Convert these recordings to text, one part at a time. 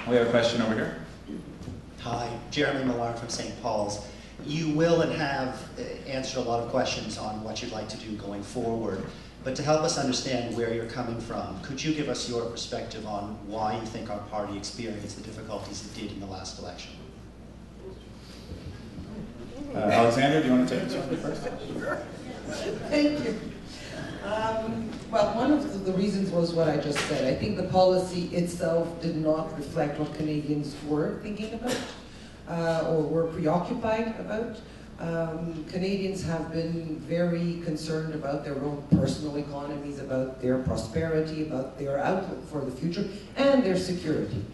We have a question over here. Hi, Jeremy Millar from St. Paul's. You will and have answered a lot of questions on what you'd like to do going forward, but to help us understand where you're coming from, could you give us your perspective on why you think our party experienced the difficulties it did in the last election? Alexander, do you want to take this one first? Sure. Thank you. Well, one of the reasons was what I just said. I think the policy itself did not reflect what Canadians were thinking about or were preoccupied about. Canadians have been very concerned about their own personal economies, about their prosperity, about their outlook for the future, and their security.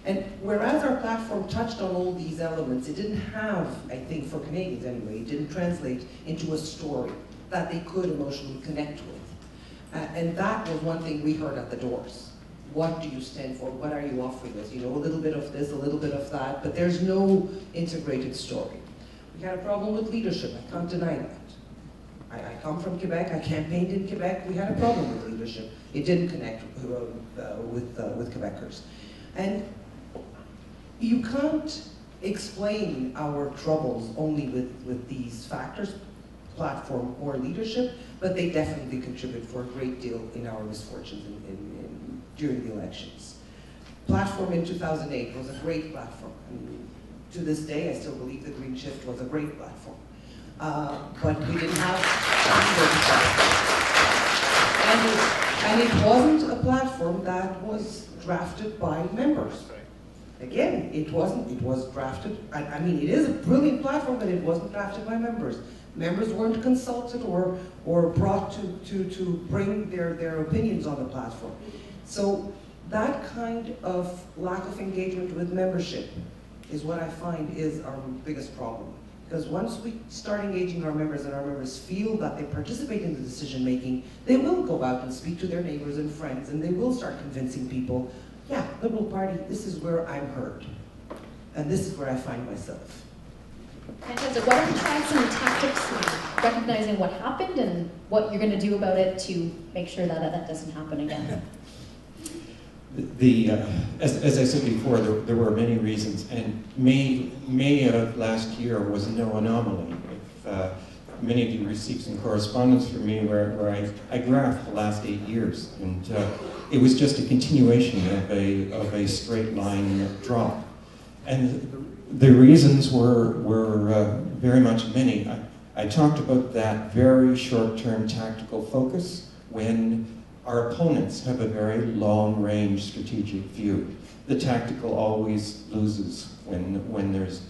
And whereas our platform touched on all these elements, it didn't have, I think for Canadians anyway, it didn't translate into a story that they could emotionally connect with. And that was one thing we heard at the doors. What do you stand for? What are you offering us? You know, a little bit of this, a little bit of that, but there's no integrated story. We had a problem with leadership, I can't deny that. I come from Quebec, I campaigned in Quebec, we had a problem with leadership. It didn't connect with Quebecers. And you can't explain our troubles only with these factors, platform or leadership, but they definitely contribute for a great deal in our misfortunes during the elections. Platform in 2008 was a great platform. I mean, to this day, I still believe the Green Shift was a great platform. But we didn't have and it wasn't a platform that was drafted by members. Again, it wasn't, it was drafted, I mean, it is a brilliant platform, but it wasn't drafted by members. Members weren't consulted or brought to bring their opinions on the platform. So that kind of lack of engagement with membership is what I find is our biggest problem. Because once we start engaging our members and our members feel that they participate in the decision making, they will go out and speak to their neighbors and friends, and they will start convincing people, yeah, Liberal Party, this is where I'm heard. And this is where I find myself. Fantastic. Why don't we try some tactics of recognizing what happened and what you're going to do about it to make sure that that doesn't happen again? As I said before, there were many reasons, and May of last year was no anomaly. If, many of you received some correspondence from me where I graphed the last 8 years, and it was just a continuation of a straight line drop. And the reasons were very much many. I talked about that very short-term tactical focus when our opponents have a very long-range strategic view. The tactical always loses when there's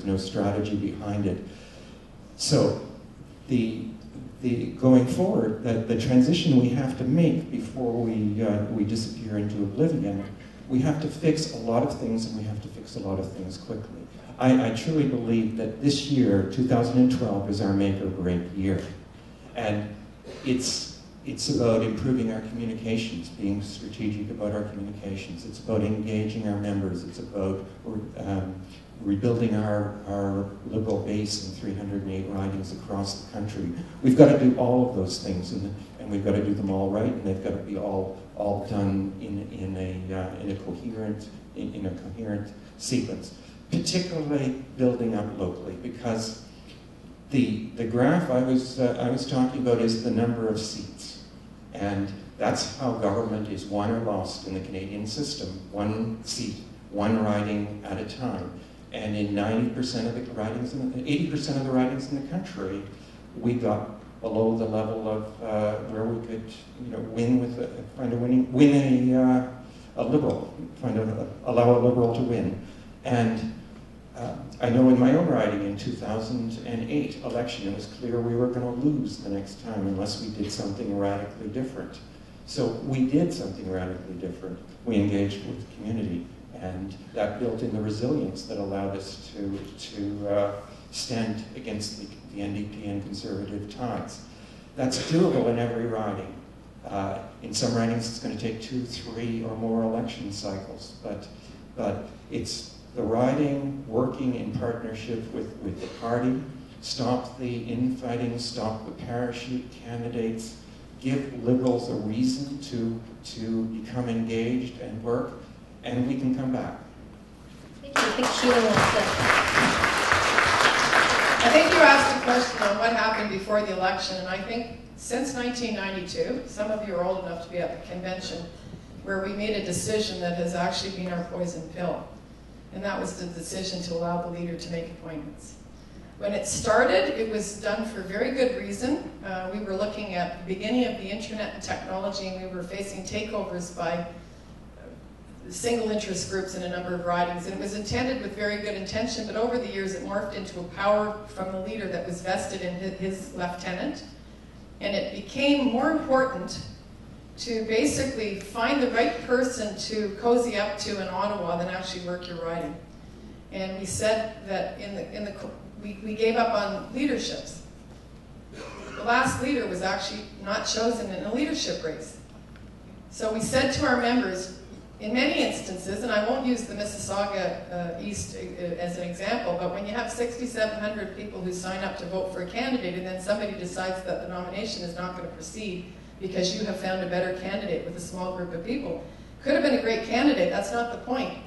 no strategy behind it. So the going forward, the transition we have to make before we disappear into oblivion, we have to fix a lot of things, and we have to fix a lot of things quickly. I truly believe that this year, 2012, is our make or break year. And it's about improving our communications, being strategic about our communications. It's about engaging our members. It's about rebuilding our Liberal base in 308 ridings across the country. We've got to do all of those things, and we've got to do them all right, and they've got to be all done in a coherent sequence. Particularly building up locally, because the graph I was talking about is the number of seats, and that's how government is won or lost in the Canadian system. One seat, one riding at a time. And in 90% of the ridings, 80% of the ridings in the country, we got below the level of where we could, win with a Liberal, allow a Liberal to win. And I know in my own riding in 2008 election, it was clear we were going to lose the next time unless we did something radically different. So we did something radically different. We engaged with the community, and that built in the resilience that allowed us to stand against the NDP and Conservative tides. That's doable in every riding. In some ridings, it's going to take 2, 3, or more election cycles, but it's the riding, working in partnership with the party, stop the infighting, stop the parachute candidates, give Liberals a reason to become engaged and work, and we can come back. Thank you. I think Sheila wants to. I think you asked a question on what happened before the election, and I think since 1992, some of you are old enough to be at the convention, where we made a decision that has actually been our poison pill. And that was the decision to allow the leader to make appointments. When it started, it was done for very good reason. We were looking at the beginning of the internet and technology, and we were facing takeovers by single interest groups in a number of ridings. And it was intended with very good intention, but over the years it morphed into a power from the leader that was vested in his lieutenant. And it became more important to basically find the right person to cozy up to in Ottawa than actually work your riding. And we said that we gave up on leaderships. The last leader was actually not chosen in a leadership race. So we said to our members, in many instances, and I won't use the Mississauga East as an example, but when you have 6,700 people who sign up to vote for a candidate and then somebody decides that the nomination is not going to proceed because you have found a better candidate with a small group of people, could have been a great candidate, that's not the point.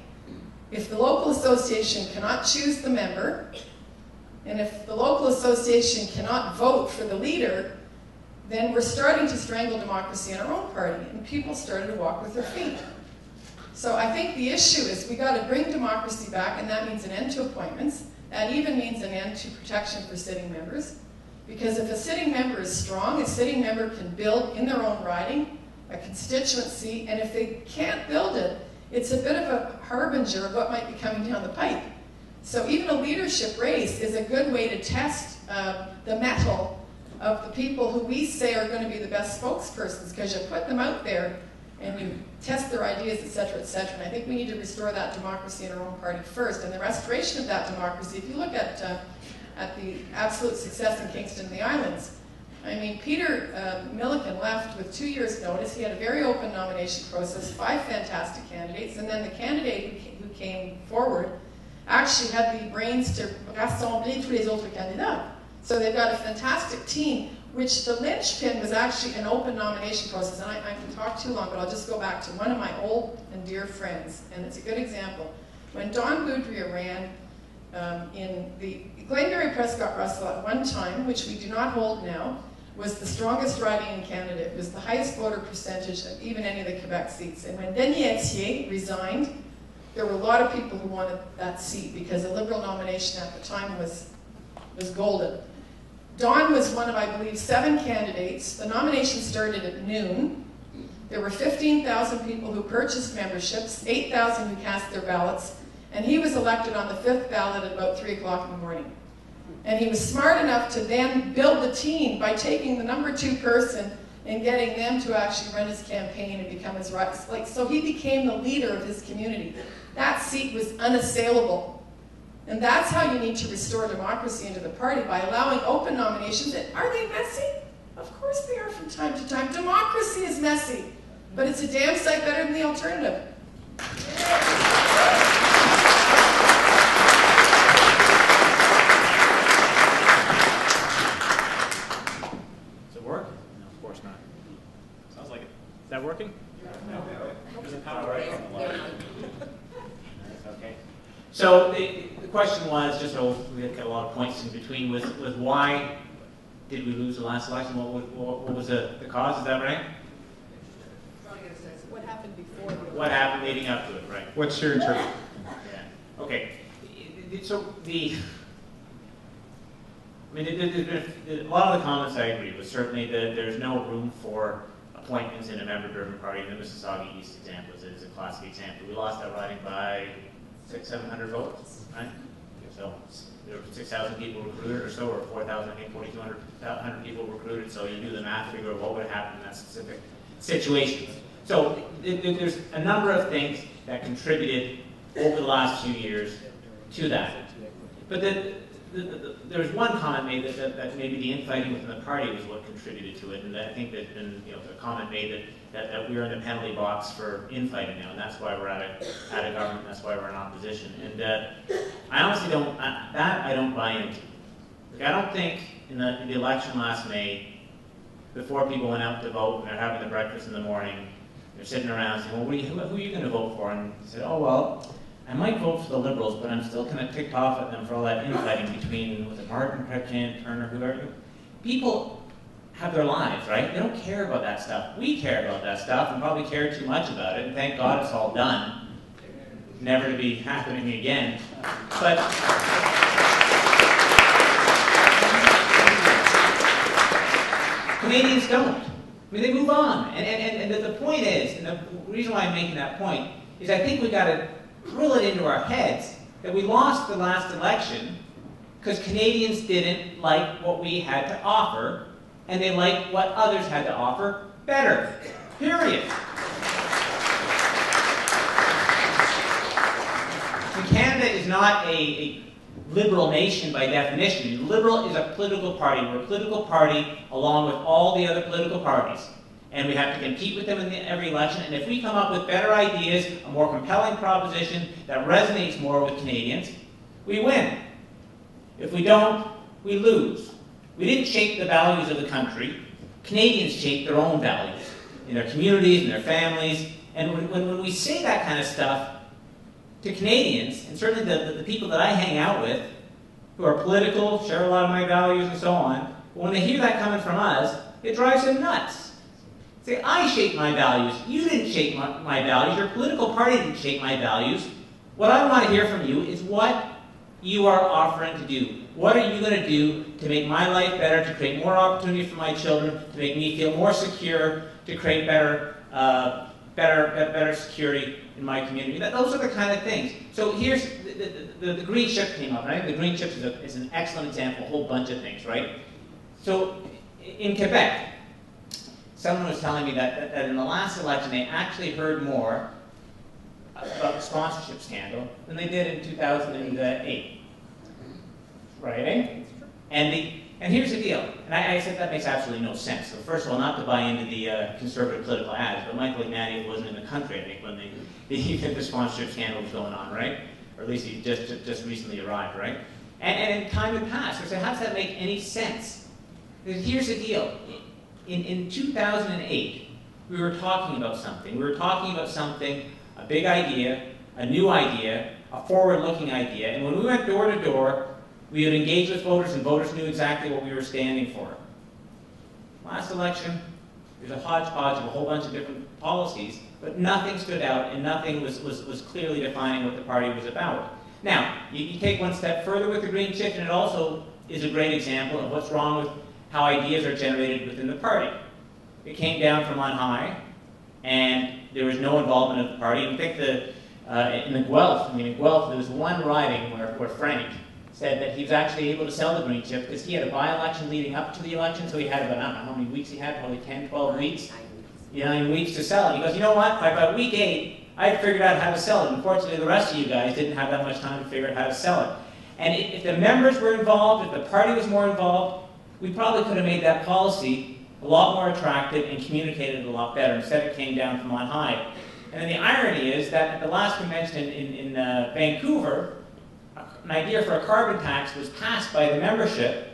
If the local association cannot choose the member, and if the local association cannot vote for the leader, then we're starting to strangle democracy in our own party, and people started to walk with their feet. So I think the issue is we got to bring democracy back, and that means an end to appointments. That even means an end to protection for sitting members. Because if a sitting member is strong, a sitting member can build in their own riding a constituency, and if they can't build it, it's a bit of a harbinger of what might be coming down the pipe. So even a leadership race is a good way to test the mettle of the people who we say are going to be the best spokespersons, because you put them out there and you test their ideas, etc., etc. And I think we need to restore that democracy in our own party first. And the restoration of that democracy, if you look at the absolute success in Kingston and the Islands, I mean, Peter Milliken left with 2 years' notice. He had a very open nomination process, 5 fantastic candidates, and then the candidate who came forward actually had the brains to rassembler tous les autres candidats. So they've got a fantastic team, which the linchpin was actually an open nomination process. And I can talk too long, but I'll just go back to one of my old and dear friends, and it's a good example. When Don Boudria ran in the Glengarry Prescott Russell at one time, which we do not hold now, was the strongest riding in Canada. It was the highest voter percentage of even any of the Quebec seats. And when Denis Etier resigned, there were a lot of people who wanted that seat because the Liberal nomination at the time was golden. Don was one of, I believe, 7 candidates. The nomination started at noon. There were 15,000 people who purchased memberships, 8,000 who cast their ballots, and he was elected on the 5th ballot at about 3 o'clock in the morning. And he was smart enough to then build the team by taking the number 2 person and getting them to actually run his campaign and become his right. So he became the leader of his community. That seat was unassailable. And that's how you need to restore democracy into the party, by allowing open nominations. Are they messy? Of course they are from time to time. Democracy is messy, but it's a damn sight better than the alternative. Does it work? No, of course not. Sounds like it. Is that working? No. Is it power right? Okay. So the question was, just so we got a lot of points in between, was why did we lose the last election? What was the cause? Is that right? What happened before? What happened leading up to it, right? What's your interpretation? Yeah. Okay. So a lot of the comments I agree with. Certainly, there's no room for appointments in a member-driven party. The Mississauga East example is a classic example. We lost that riding by 600-700 votes, right? So there were 6,000 people recruited or so, or 4,000, I think 4,200 people recruited. So you do the math, figure out what would happen in that specific situation. So there's a number of things that contributed over the last few years to that. But there's one comment made that maybe the infighting within the party was what contributed to it, and I think there's been a comment made that we're in the penalty box for infighting now, and that's why we're at a government, that's why we're in opposition. And I honestly I don't buy into. Like, I don't think in the election last May, before people went out to vote and they're having the breakfast in the morning, They're sitting around saying, well, who are you going to vote for? And he said, oh, well, I might vote for the Liberals, but I'm still kind of ticked off at them for all that infighting between, was it Martin, Cretchen, Turner, whoever. People have their lives, right? They don't care about that stuff. We care about that stuff and probably care too much about it, and thank God it's all done. Never to be happening again. But Canadians don't. I mean, they move on. And the point is, and the reason why I'm making that point, is I think we've got to drill it into our heads that we lost the last election because Canadians didn't like what we had to offer, and they liked what others had to offer better. Period. And Canada is not a liberal nation by definition. Liberal is a political party. We're a political party along with all the other political parties. And we have to compete with them in every election. And if we come up with better ideas, a more compelling proposition that resonates more with Canadians, we win. If we don't, we lose. We didn't shape the values of the country. Canadians shape their own values in their communities, in their families. And when we say that kind of stuff to Canadians, and certainly the people that I hang out with, who are political, share a lot of my values and so on, when they hear that coming from us, it drives them nuts. Say, I shaped my values. You didn't shape my values. Your political party didn't shape my values. What I want to hear from you is what you are offering to do. What are you going to do to make my life better, to create more opportunity for my children, to make me feel more secure, to create better security in my community? Those are the kind of things. So here's the green chip came up, and I think the green chip is an excellent example, a whole bunch of things, right? So in Quebec, someone was telling me that in the last election they actually heard more about the sponsorship scandal than they did in 2008. Right? And here's the deal. And I said that makes absolutely no sense. So first of all, not to buy into the conservative political ads, but Michael Ignatieff wasn't in the country, I think, when the sponsorship scandal was going on, right? Or at least he just recently arrived, right? And time had passed. So how does that make any sense? Because here's the deal. In 2008, we were talking about something. We were talking about something, a big idea, a new idea, a forward-looking idea. And when we went door to door, we would engage with voters, and voters knew exactly what we were standing for. Last election, there's a hodgepodge of a whole bunch of different policies, but nothing stood out, and nothing was clearly defining what the party was about. Now, you take one step further with the green chip, and it also is a great example of what's wrong with how ideas are generated within the party. It came down from on high, and there was no involvement of the party. And I think in the Guelph, there was one riding where Frank said that he was actually able to sell the green chip because he had a by-election leading up to the election, so he had about, I don't know how many weeks he had, probably 10, 12 weeks. 9 weeks to sell it. He goes, you know what, by about week 8, I figured out how to sell it. Unfortunately, the rest of you guys didn't have that much time to figure out how to sell it. And if the members were involved, if the party was more involved, we probably could have made that policy a lot more attractive and communicated it a lot better. Instead, it came down from on high. And then the irony is that at the last convention in Vancouver, an idea for a carbon tax was passed by the membership,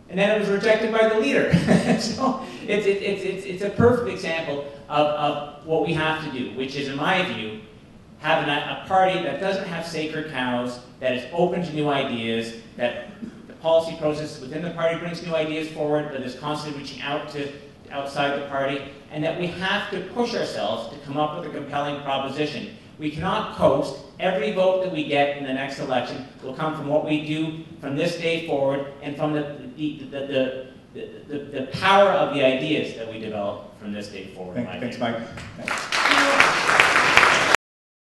and then it was rejected by the leader. So it's a perfect example of what we have to do, which is, in my view, having a party that doesn't have sacred cows, that is open to new ideas, that the policy process within the party brings new ideas forward, that is constantly reaching out to outside the party, and that we have to push ourselves to come up with a compelling proposition. We cannot coast. Every vote that we get in the next election will come from what we do from this day forward, and from the power of the ideas that we develop from this day forward. Thanks, Mike. Thanks.